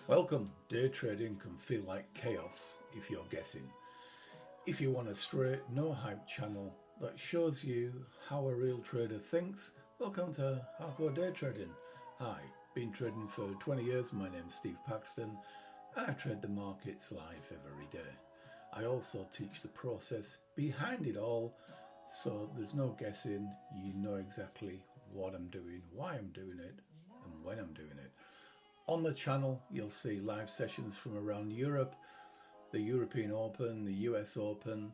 Welcome. Day trading can feel like chaos if you're guessing. If you want a straight, no hype channel that shows you how a real trader thinks, welcome to HARKO Day Trading. Hi, been trading for 20 years. My name's Steve Paxton and I trade the markets live every day. I also teach the process behind it all, so there's no guessing. You know exactly what I'm doing, why I'm doing it and when I'm doing it. On the channel you'll see live sessions from around Europe, the European Open, the US Open,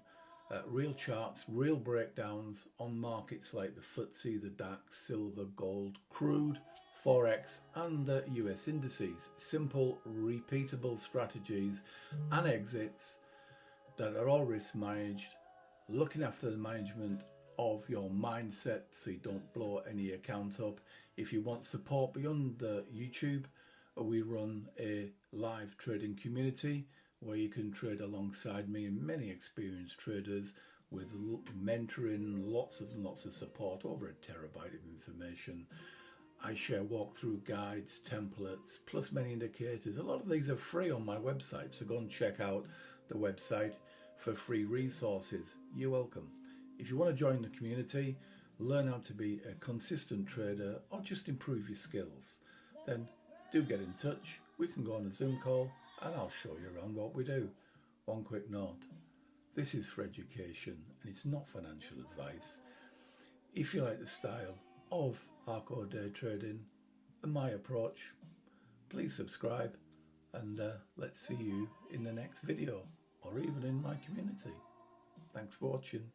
real charts, real breakdowns on markets like the FTSE, the DAX, silver, gold, crude, Forex and US indices. Simple, repeatable strategies and exits that are all risk managed, looking after the management of your mindset so you don't blow any account up. If you want support beyond YouTube, we run a live trading community where you can trade alongside me and many experienced traders with mentoring, lots of support, over a terabyte of information. I share walkthrough guides, templates, plus many indicators. A lot of these are free on my website, so go and check out the website for free resources. You're welcome. If you want to join the community, learn how to be a consistent trader or just improve your skills, then do get in touch. We can go on a Zoom call and I'll show you around what we do. One quick note, this is for education and it's not financial advice. If you like the style of HARKO Day Trading and my approach, please subscribe and let's see you in the next video or even in my community. Thanks for watching.